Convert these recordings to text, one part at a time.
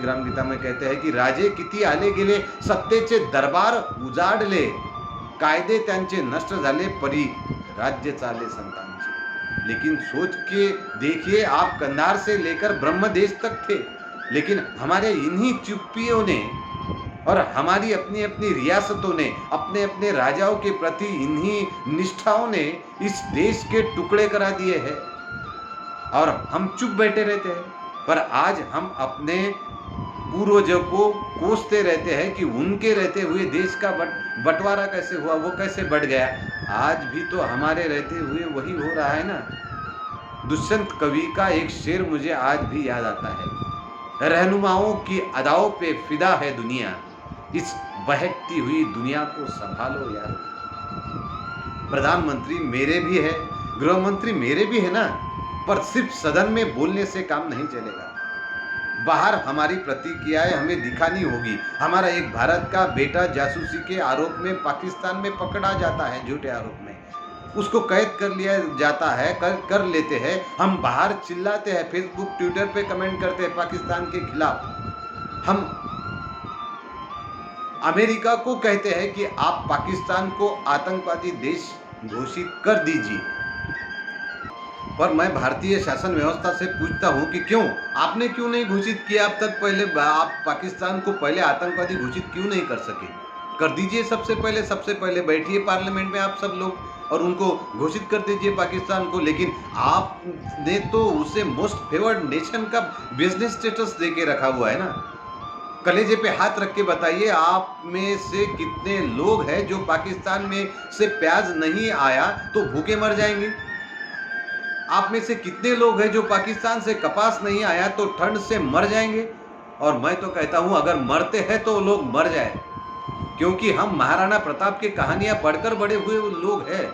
ग्राम गीता में कहते हैं की राजे किती आले गेले, सत्तेचे दरबार उजाडले, कायदे त्यांचे नष्ट झाले, परी राज्य चाले संतांचे। लेकिन सोच के देखिए, आप कंधार से लेकर ब्रह्मदेश तक थे, लेकिन हमारे इन्हीं चुप्पियों ने और हमारी अपनी अपनी रियासतों ने, अपने अपने राजाओं के प्रति इन्हीं निष्ठाओं ने इस देश के टुकड़े करा दिए हैं और हम चुप बैठे रहते हैं। पर आज हम अपने पूर्वजों को कोसते रहते हैं कि उनके रहते हुए देश का बंटवारा कैसे हुआ, वो कैसे बढ़ गया। आज भी तो हमारे रहते हुए वही हो रहा है ना। दुष्यंत कवि का एक शेर मुझे आज भी याद आता है, रहनुमाओं की अदाओं पे फिदा है दुनिया, इस बहकती हुई दुनिया को संभालो यार। प्रधानमंत्री मेरे भी है, गृह मंत्री मेरे भी है ना, पर सिर्फ सदन में बोलने से काम नहीं चलेगा। बाहर हमारी प्रतिक्रियाएं हमें दिखानी होगी। हमारा एक भारत का बेटा जासूसी के आरोप में पाकिस्तान में पकड़ा जाता है, झूठे आरोप में उसको कैद कर लिया जाता है, कर लेते हैं। हम बाहर चिल्लाते हैं, फेसबुक ट्विटर पे कमेंट करते हैं पाकिस्तान के खिलाफ। हम अमेरिका को कहते हैं कि आप पाकिस्तान को आतंकवादी देश घोषित कर दीजिए। पर मैं भारतीय शासन व्यवस्था से पूछता हूं कि क्यों आपने क्यों नहीं घोषित किया अब तक। पहले आप पाकिस्तान को पहले आतंकवादी घोषित क्यों नहीं कर सके? कर दीजिए सबसे पहले बैठिए पार्लियामेंट में आप सब लोग और उनको घोषित कर दीजिए पाकिस्तान को। लेकिन आपने तो उसे मोस्ट फेवर्ड नेशन का बिजनेस स्टेटस दे के रखा हुआ है ना। कलेजे पे हाथ रख के बताइए, आप में से कितने लोग हैं जो पाकिस्तान में से प्याज नहीं आया तो भूखे मर जाएंगे? आप में से कितने लोग हैं जो पाकिस्तान से कपास नहीं आया तो ठंड से मर जाएंगे? और मैं तो कहता हूं अगर मरते हैं तो लोग मर जाए, क्योंकि हम महाराणा प्रताप की कहानियां पढ़कर बड़े हुए लोग हैं,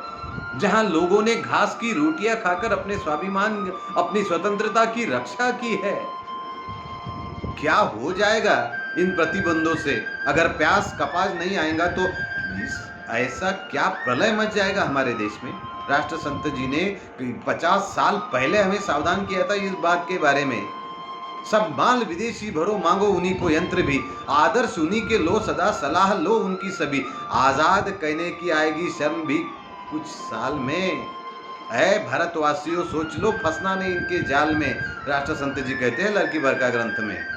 जहां लोगों ने घास की रोटियां खाकर अपने स्वाभिमान, अपनी स्वतंत्रता की रक्षा की है। क्या हो जाएगा इन प्रतिबंधों से? अगर प्याज कपास नहीं आएगा तो ऐसा क्या प्रलय मच जाएगा हमारे देश में। राष्ट्र संत जी ने 50 साल पहले हमें सावधान किया था इस बात के बारे में। सब माल विदेशी भरो, मांगो उन्हीं को यंत्र भी, आदर्श उन्हीं के लो सदा, सलाह लो उनकी सभी, आजाद कहने की आएगी शर्म भी कुछ साल में। है भारतवासियों सोच लो, फंसना नहीं इनके जाल में, राष्ट्र संत जी कहते हैं लड़की बरका ग्रंथ में।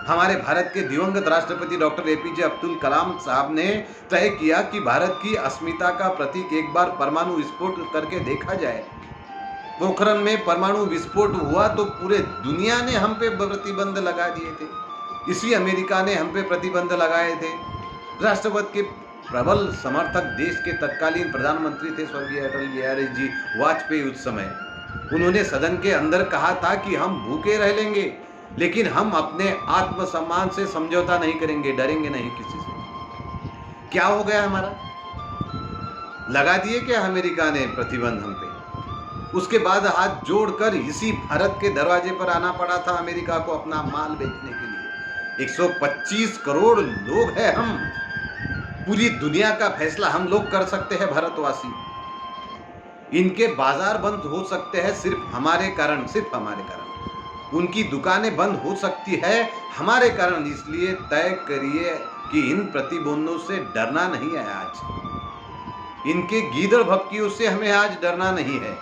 हमारे भारत के दिवंगत राष्ट्रपति डॉक्टर एपीजे अब्दुल कलाम साहब ने तय किया कि भारत की अस्मिता का प्रतीक एक बार परमाणु विस्फोट करके देखा जाए। पोखरण में परमाणु विस्फोट हुआ तो पूरे दुनिया ने हम पे प्रतिबंध लगा दिए थे, इसी अमेरिका ने हम पे प्रतिबंध लगाए थे। राष्ट्रवाद के प्रबल समर्थक देश के तत्कालीन प्रधानमंत्री थे स्वर्गीय अटल बिहारी जी वाजपेयी। उस समय उन्होंने सदन के अंदर कहा था कि हम भूखे रह लेंगे, लेकिन हम अपने आत्मसम्मान से समझौता नहीं करेंगे, डरेंगे नहीं किसी से। क्या हो गया हमारा? लगा दिए क्या अमेरिका ने प्रतिबंध हम पे? उसके बाद हाथ जोड़कर इसी भारत के दरवाजे पर आना पड़ा था अमेरिका को अपना माल बेचने के लिए। 125 करोड़ लोग हैं हम, पूरी दुनिया का फैसला हम लोग कर सकते हैं भारतवासी। इनके बाजार बंद हो सकते हैं सिर्फ हमारे कारण, सिर्फ हमारे कारण। उनकी दुकानें बंद हो सकती है हमारे कारण। इसलिए तय करिए कि इन प्रतिबंधों से डरना नहीं है आज, इनके गीदड़ भपकियों से हमें आज डरना नहीं है।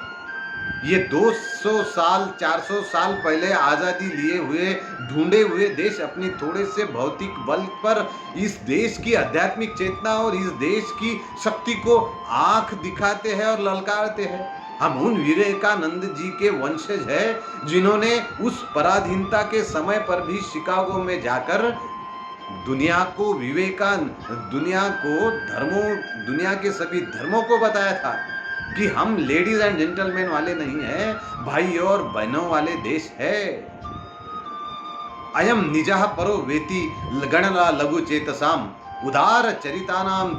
ये 200 साल 400 साल पहले आजादी लिए हुए ढूंढे हुए देश अपनी थोड़े से भौतिक बल पर इस देश की आध्यात्मिक चेतना और इस देश की शक्ति को आंख दिखाते हैं और ललकारते हैं। हम उन विवेकानंद जी के वंशज हैं जिन्होंने उस पराधीनता के समय पर भी शिकागो में जाकर दुनिया को दुनिया के सभी धर्मों को बताया था कि हम लेडीज एंड जेंटलमैन वाले नहीं हैं, भाई और बहनों वाले देश है। अयम निजः परो वेति गणना लघु चेतसाम, उदार चरितानाम